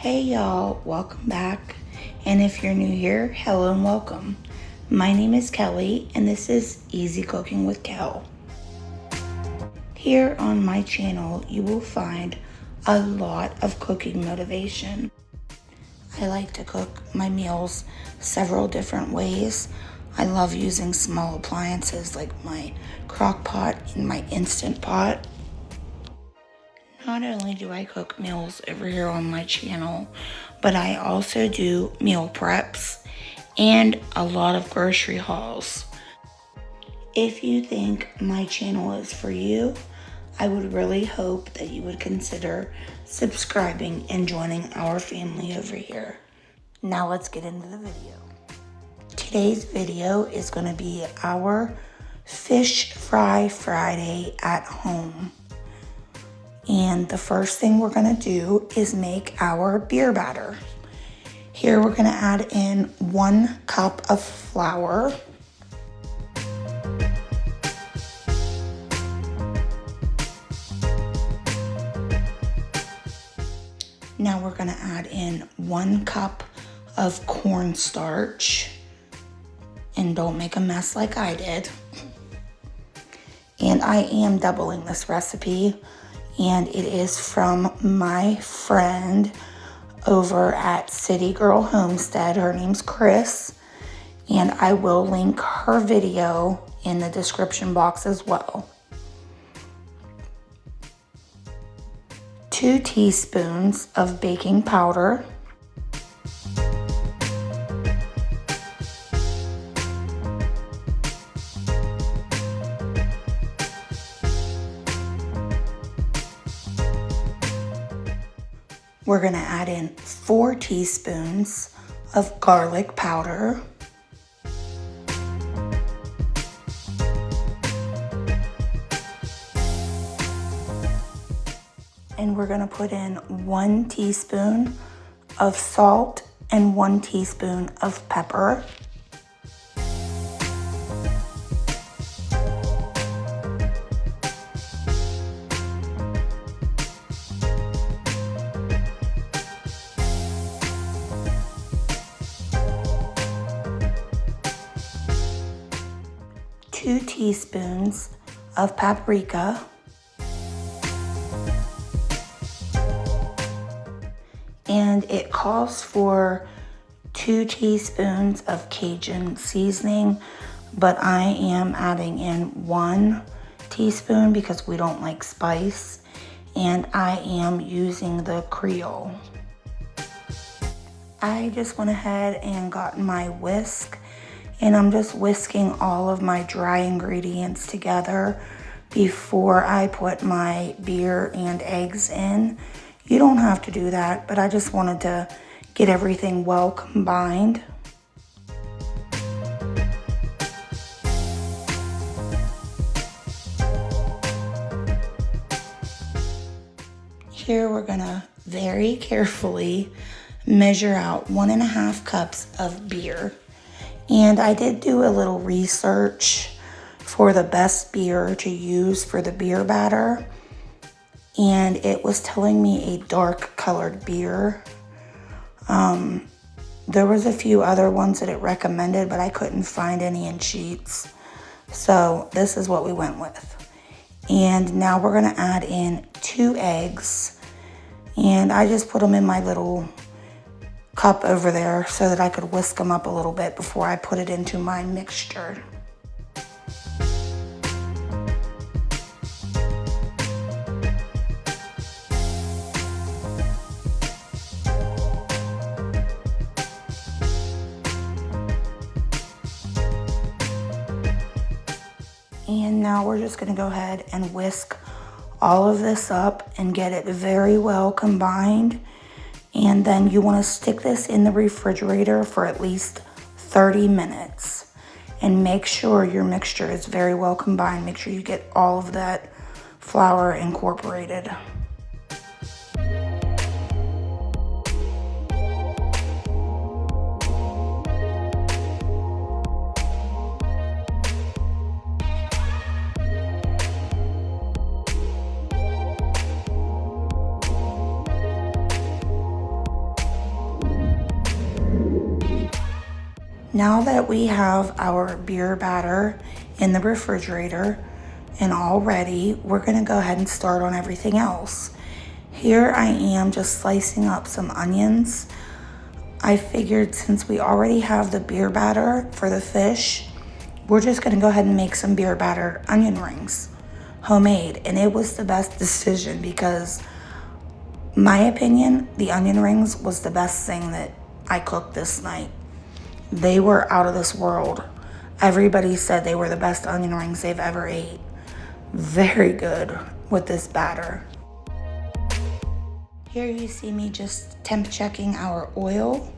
Hey y'all, welcome back. And if you're new here, hello and welcome. My name is Kelly and this is Easy Cooking with Kel. Here on my channel, you will find a lot of cooking motivation. I like to cook my meals several different ways. I love using small appliances like my crock pot and my Instant Pot. Not only do I cook meals over here on my channel, but I also do meal preps and a lot of grocery hauls. If you think my channel is for you, I would really hope that you would consider subscribing and joining our family over here. Now let's get into the video. Today's video is going to be our Fish Fry Friday at home. And the first thing we're going to do is make our beer batter. Here we're going to add in 1 cup of flour. Now we're going to add in 1 cup of cornstarch. And don't make a mess like I did. And I am doubling this recipe. And it is from my friend over at City Girl Homestead. Her name's Chris, and I will link her video in the description box as well. 2 teaspoons of baking powder. We're going to add in 4 teaspoons of garlic powder. And we're going to put in 1 teaspoon of salt and 1 teaspoon of pepper. Two teaspoons of paprika, and it calls for 2 teaspoons of Cajun seasoning, but I am adding in 1 teaspoon because we don't like spice, and I am using the Creole. I just went ahead and got my whisk, and I'm just whisking all of my dry ingredients together before I put my beer and eggs in. You don't have to do that, but I just wanted to get everything well combined. Here we're gonna very carefully measure out 1.5 cups of beer. And I did do a little research for the best beer to use for the beer batter. And it was telling me a dark colored beer. There was a few other ones that it recommended, but I couldn't find any in Sheetz. So this is what we went with. And now we're gonna add in 2 eggs. And I just put them in my little cup over there so that I could whisk them up a little bit before I put it into my mixture. And now we're just going to go ahead and whisk all of this up and get it very well combined. And then you want to stick this in the refrigerator for at least 30 minutes. And make sure your mixture is very well combined. Make sure you get all of that flour incorporated. Now that we have our beer batter in the refrigerator and all ready, we're gonna go ahead and start on everything else. Here I am just slicing up some onions. I figured since we already have the beer batter for the fish, we're just gonna go ahead and make some beer batter onion rings, homemade. And it was the best decision because, my opinion, the onion rings was the best thing that I cooked this night. They were out of this world. Everybody said they were the best onion rings they've ever ate. Very good with this batter. Here you see me just temp checking our oil,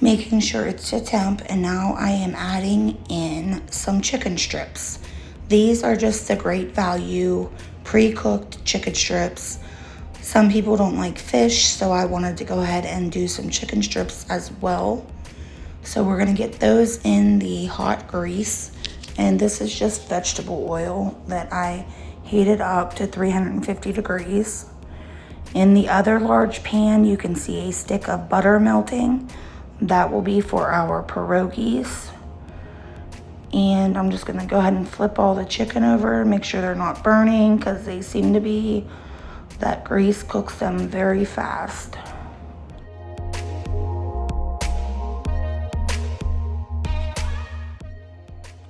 making sure it's to temp, and now I am adding in some chicken strips. These are just the Great Value pre-cooked chicken strips. Some people don't like fish, so I wanted to go ahead and do some chicken strips as well. So we're gonna get those in the hot grease, and this is just vegetable oil that I heated up to 350 degrees. In the other large pan, you can see a stick of butter melting. That will be for our pierogies. And I'm just gonna go ahead and flip all the chicken over, make sure they're not burning because they seem to be. That grease cooks them very fast.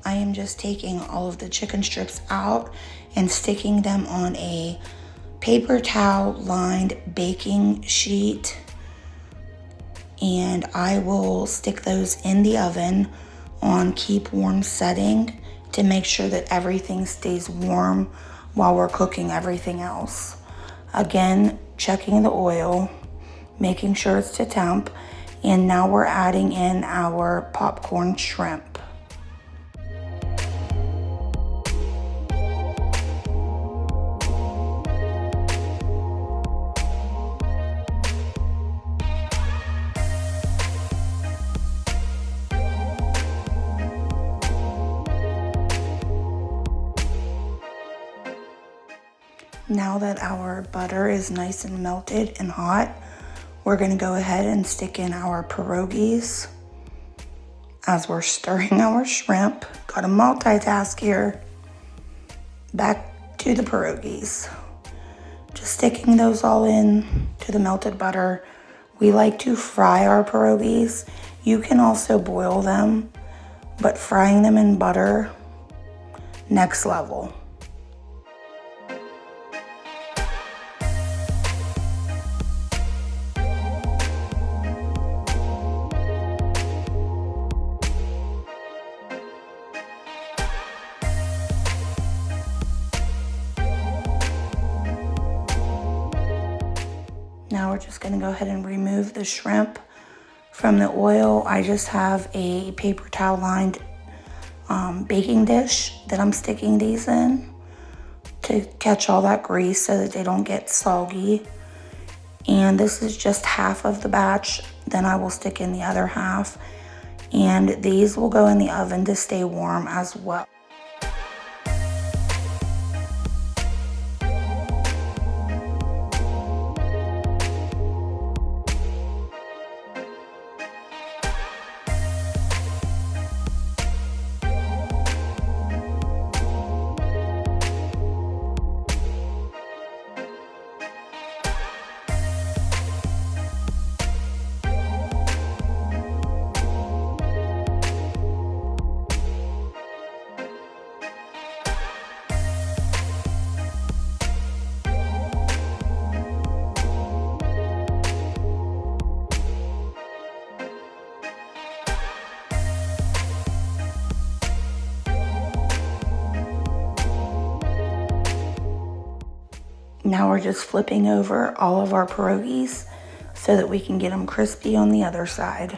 I am just taking all of the chicken strips out and sticking them on a paper towel lined baking sheet, and I will stick those in the oven on keep warm setting to make sure that everything stays warm while we're cooking everything else. Again, checking the oil, making sure it's to temp, and now we're adding in our popcorn shrimp. Now that our butter is nice and melted and hot, we're gonna go ahead and stick in our pierogies as we're stirring our shrimp. Gotta multitask here. Back to the pierogies. Just sticking those all in to the melted butter. We like to fry our pierogies. You can also boil them, but frying them in butter, next level. Now we're just gonna go ahead and remove the shrimp from the oil. I just have a paper towel lined baking dish that I'm sticking these in to catch all that grease so that they don't get soggy. And this is just half of the batch. Then I will stick in the other half. And these will go in the oven to stay warm as well. Now we're just flipping over all of our pierogies so that we can get them crispy on the other side.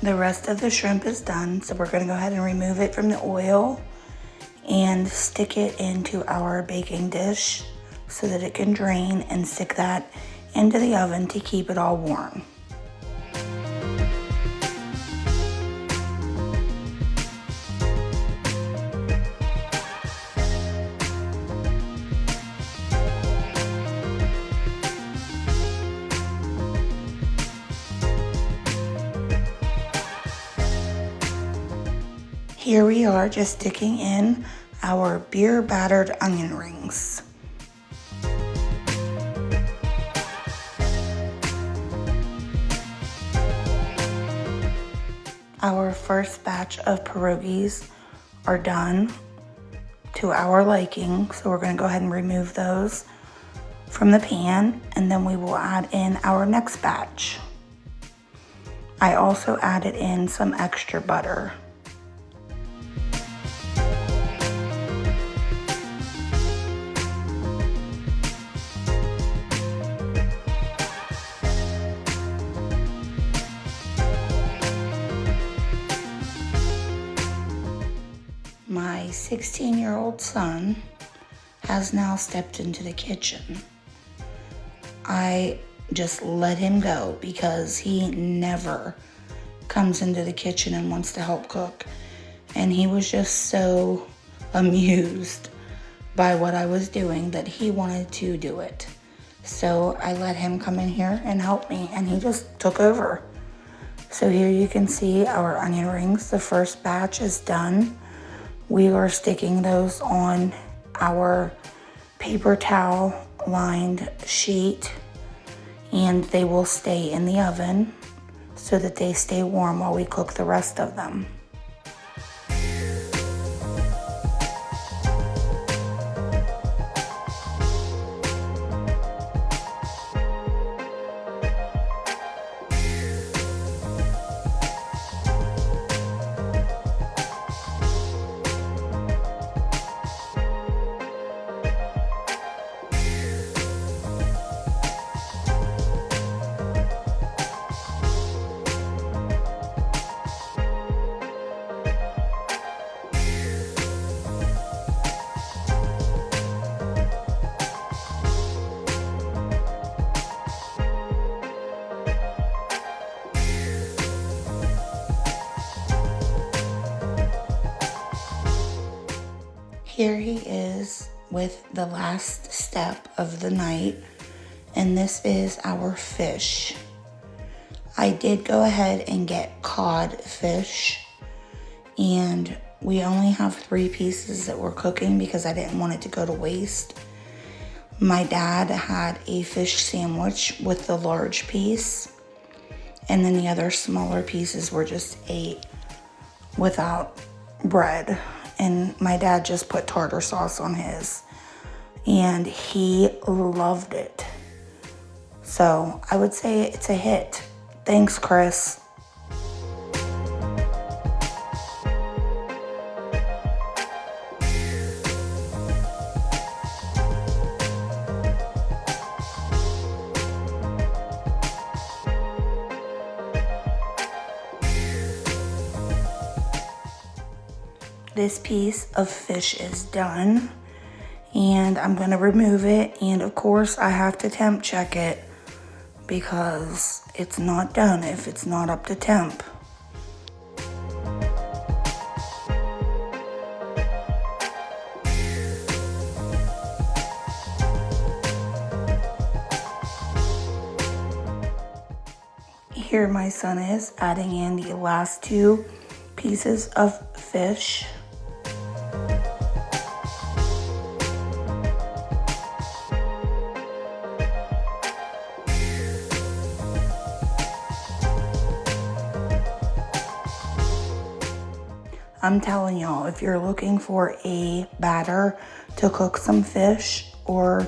The rest of the shrimp is done, so we're gonna go ahead and remove it from the oil. and stick it into our baking dish so that it can drain, and stick that into the oven to keep it all warm. Here we are, just sticking in our beer battered onion rings. Our first batch of pierogies are done to our liking, so we're going to go ahead and remove those from the pan, and then we will add in our next batch. I also added in some extra butter. My 16-year-old son has now stepped into the kitchen. I just let him go because he never comes into the kitchen and wants to help cook. And he was just so amused by what I was doing that he wanted to do it. So I let him come in here and help me, and he just took over. So here you can see our onion rings. The first batch is done. We are sticking those on our paper towel lined sheet, and they will stay in the oven so that they stay warm while we cook the rest of them. Here he is with the last step of the night, and this is our fish. I did go ahead and get cod fish, and we only have 3 pieces that we're cooking because I didn't want it to go to waste. My dad had a fish sandwich with the large piece, and then the other smaller pieces were just ate without bread. And my dad just put tartar sauce on his, and he loved it. So I would say it's a hit. Thanks, Chris. This piece of fish is done, and I'm gonna remove it, and of course I have to temp check it because it's not done if it's not up to temp. Here my son is adding in the last 2 pieces of fish. I'm telling y'all, if you're looking for a batter to cook some fish or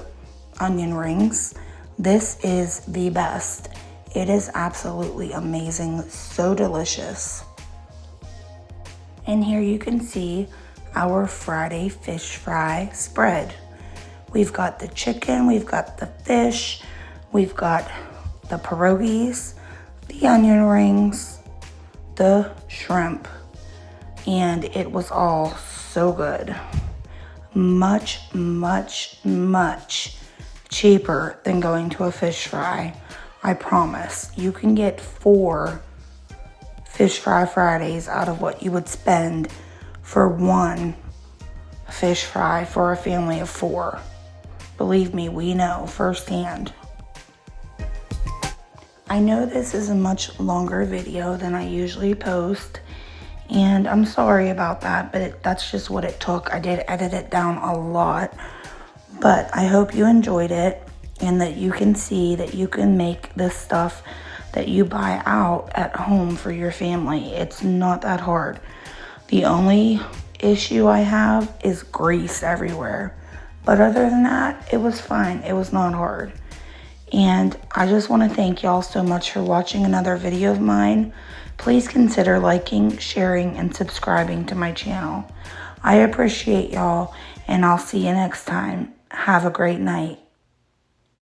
onion rings, this is the best. It is absolutely amazing, so delicious. And here you can see our Friday fish fry spread. We've got the chicken, we've got the fish, we've got the pierogies, the onion rings, the shrimp, and it was all so good. much, much, much cheaper than going to a fish fry. I promise. You can get 4 Fish Fry Fridays out of what you would spend for 1 fish fry for a family of 4. Believe me, we know firsthand. I know this is a much longer video than I usually post, and I'm sorry about that, but that's just what it took. I did edit it down a lot, but I hope you enjoyed it and that you can see that you can make this stuff that you buy out at home for your family. It's not that hard. The only issue I have is grease everywhere, but other than that, it was fine. It was not hard. And I just want to thank y'all so much for watching another video of mine. Please consider liking, sharing, and subscribing to my channel. I appreciate y'all, and I'll see you next time. Have a great night.